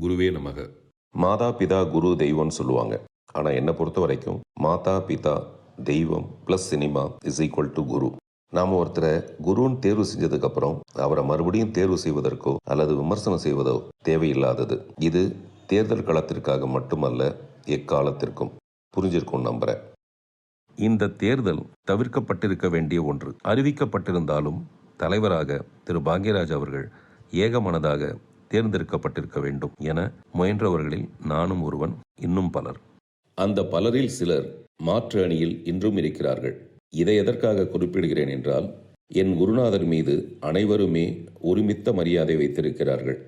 குருவே நமக. மாதா பிதா குரு தெய்வம்னு சொல்லுவாங்க. ஆனால் என்னை பொறுத்த வரைக்கும் மாதா பிதா தெய்வம் plus cinema is equal to குரு. நாம் ஒருத்தரை குருன்னு தேர்வு செஞ்சதுக்கப்புறம் அவரை மறுபடியும் தேர்வு செய்வதற்கோ அல்லது விமர்சனம் செய்வதோ தேவையில்லாதது. இது தேர்தல் களத்திற்காக மட்டுமல்ல, எக்காலத்திற்கும். புரிஞ்சிருக்கும் நம்புறேன். இந்த தேர்தல் தவிர்க்கப்பட்டிருக்க வேண்டிய ஒன்று. அறிவிக்கப்பட்டிருந்தாலும் தலைவராக திரு பாக்யராஜ் அவர்கள் ஏகமனதாக தேர்ந்தெடுக்கப்பட்டிருக்க வேண்டும் என முயன்றவர்களில் நானும் ஒருவன், இன்னும் பலர். அந்த பலரில் சிலர் மாற்று அணியில் இன்றும் இருக்கிறார்கள். இதை எதற்காக குறிப்பிடுகிறேன் என்றால், என் குருநாதர் மீது அனைவருமே ஒருமித்த மரியாதை வைத்திருக்கிறார்கள்.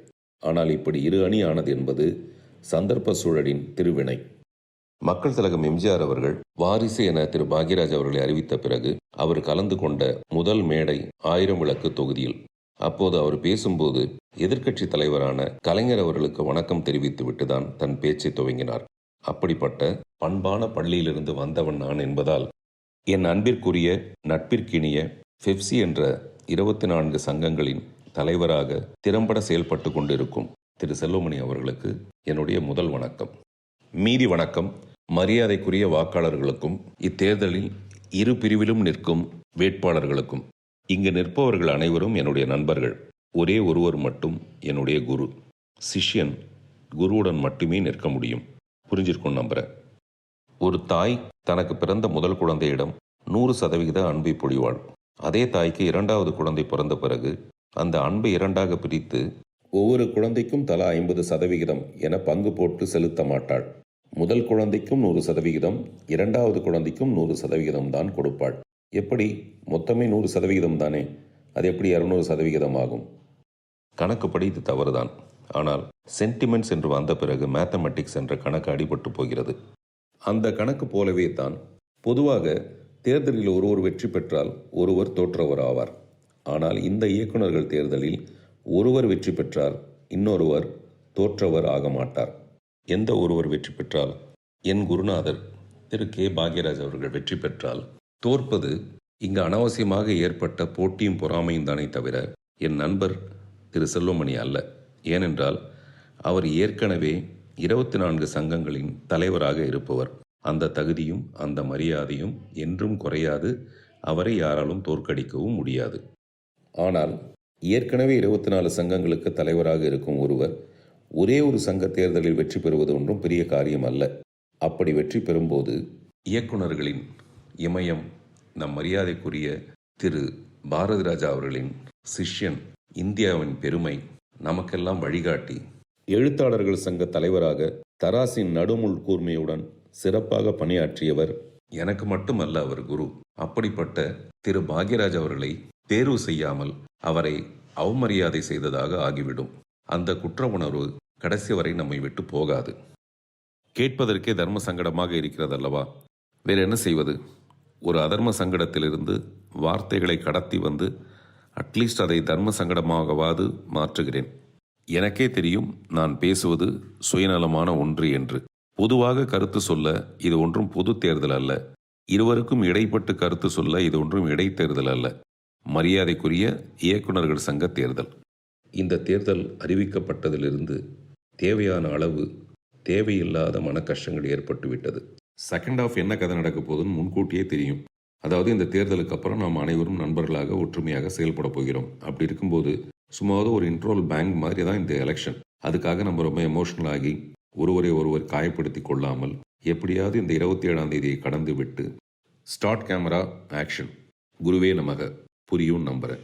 ஆனால் இப்படி இரு அணி ஆனது என்பது சந்தர்ப்ப சூழலின் திருவினை. மக்கள் திலகம் எம்ஜிஆர் அவர்கள் வாரிசு என திரு பாக்யராஜ் அவர்களை அறிவித்த பிறகு அவர் கலந்து கொண்ட முதல் மேடை 1000 விளக்கு தொகுதியில். அப்போது அவர் பேசும்போது எதிர்க்கட்சி தலைவரான கலைஞர் அவர்களுக்கு வணக்கம் தெரிவித்து விட்டுதான் தன் பேச்சை துவங்கினார். அப்படிப்பட்ட பண்பான பள்ளியிலிருந்து வந்தவன் நான் என்பதால் என் அன்பிற்குரிய நட்பிற்கினிய பெப்சி என்ற 24 சங்கங்களின் தலைவராக திறம்பட செயல்பட்டு கொண்டிருக்கும் திரு செல்வமணி அவர்களுக்கு என்னுடைய முதல் வணக்கம். மீதி வணக்கம் மரியாதைக்குரிய வாக்காளர்களுக்கும் இத்தேர்தலில் இரு பிரிவிலும் நிற்கும் வேட்பாளர்களுக்கும். இங்கு நிற்பவர்கள் அனைவரும் என்னுடைய நண்பர்கள். ஒரே ஒருவர் மட்டும் என்னுடைய குரு. சிஷ்யன் குருவுடன் மட்டுமே நிற்க முடியும். புரிஞ்சிருக்கும் நம்புறேன். ஒரு தாய் தனக்கு பிறந்த முதல் குழந்தையிடம் 100% அன்பை பொழிவாள். அதே தாய்க்கு 2வது குழந்தை பிறந்த பிறகு அந்த அன்பை 2ஆக பிரித்து ஒவ்வொரு குழந்தைக்கும் தலா 50% என பங்கு போட்டு செலுத்த மாட்டாள். முதல் குழந்தைக்கும் 100%, 2வது குழந்தைக்கும் 100% தான் கொடுப்பாள். எப்படி? மொத்தமே 100% தானே, அது எப்படி 200% ஆகும்? கணக்குப்படி இது தவறுதான். ஆனால் சென்டிமெண்ட்ஸ் என்று வந்த பிறகு மேத்தமெட்டிக்ஸ் என்ற கணக்கு அடிபட்டு போகிறது. அந்த கணக்கு போலவே தான் பொதுவாக தேர்தலில் ஒருவர் வெற்றி பெற்றால் ஒருவர் தோற்றவர் ஆவார். ஆனால் இந்த இயக்குநர்கள் தேர்தலில் ஒருவர் வெற்றி பெற்றால் இன்னொருவர் தோற்றவர் ஆக மாட்டார். எந்த ஒருவர் வெற்றி பெற்றால், என் குருநாதர் திரு கே பாக்யராஜ் அவர்கள் வெற்றி பெற்றால் தோற்பது இங்கு அனாவசியமாக ஏற்பட்ட போட்டியும் பொறாமையும் தானே தவிர என் நண்பர் திரு செல்வமணி அல்ல. ஏனென்றால் அவர் ஏற்கனவே 24 சங்கங்களின் தலைவராக இருப்பவர். அந்த தகுதியும் அந்த மரியாதையும் என்றும் குறையாது. அவரை யாராலும் தோற்கடிக்கவும் முடியாது. ஆனால் ஏற்கனவே 24 சங்கங்களுக்கு தலைவராக இருக்கும் ஒருவர் ஒரே ஒரு சங்க தேர்தலில் வெற்றி பெறுவது ஒன்றும் பெரிய காரியம் அல்ல. அப்படி வெற்றி பெறும்போது இயக்குநர்களின் இமயம் நம் மரியாதைக்குரிய திரு பாரதி ராஜா அவர்களின் சிஷ்யன், இந்தியாவின் பெருமை, நமக்கெல்லாம் வழிகாட்டி, எழுத்தாளர்கள் சங்க தலைவராக தராசின் நடுமுள் கூர்மையுடன் சிறப்பாக பணியாற்றியவர் எனக்கு மட்டுமல்ல, அவர் குரு. அப்படிப்பட்ட திரு பாக்யராஜ் அவர்களை தேர்வு செய்யாமல் அவரை அவமரியாதை செய்ததாக ஆகிவிடும். அந்த குற்ற உணர்வு கடைசி வரை நம்மை விட்டு போகாது. கேட்பதற்கே தர்ம சங்கடமாக இருக்கிறதல்லவா? வேறு என்ன செய்வது? ஒரு அதர்ம சங்கடத்திலிருந்து வார்த்தைகளை கடத்தி வந்து அட்லீஸ்ட் அதை தர்ம சங்கடமாகவாது மாற்றுகிறேன். எனக்கே தெரியும் நான் பேசுவது சுயநலமான ஒன்று என்று. பொதுவாக கருத்து சொல்ல இது ஒன்றும் பொது தேர்தல் அல்ல. இருவருக்கும் இடைப்பட்டு கருத்து சொல்ல இது ஒன்றும் இடைத்தேர்தல் அல்ல. மரியாதைக்குரிய இயக்குநர்கள் சங்க தேர்தல். இந்த தேர்தல் அறிவிக்கப்பட்டதிலிருந்து தேவையான அளவு தேவையில்லாத மன கஷ்டங்கள் ஏற்பட்டுவிட்டது. செகண்ட் ஆஃப் என்ன கதை நடக்க போகுதுன்னு முன்கூட்டியே தெரியும். அதாவது இந்த தேர்தலுக்கு அப்புறம் நாம் அனைவரும் நண்பர்களாக ஒற்றுமையாக செயல்பட போகிறோம். அப்படி இருக்கும்போது சும்மாவது ஒரு இன்ட்ரோல் பேங்க் மாதிரி தான் இந்த எலெக்ஷன். அதுக்காக நம்ம ரொம்ப எமோஷனல் ஆகி ஒருவர் காயப்படுத்தி கொள்ளாமல் எப்படியாவது இந்த 27ஆம் தேதியை கடந்து விட்டு ஸ்டார்ட் கேமரா ஆக்ஷன். குருவே நமக. புரியும் நம்புறேன்.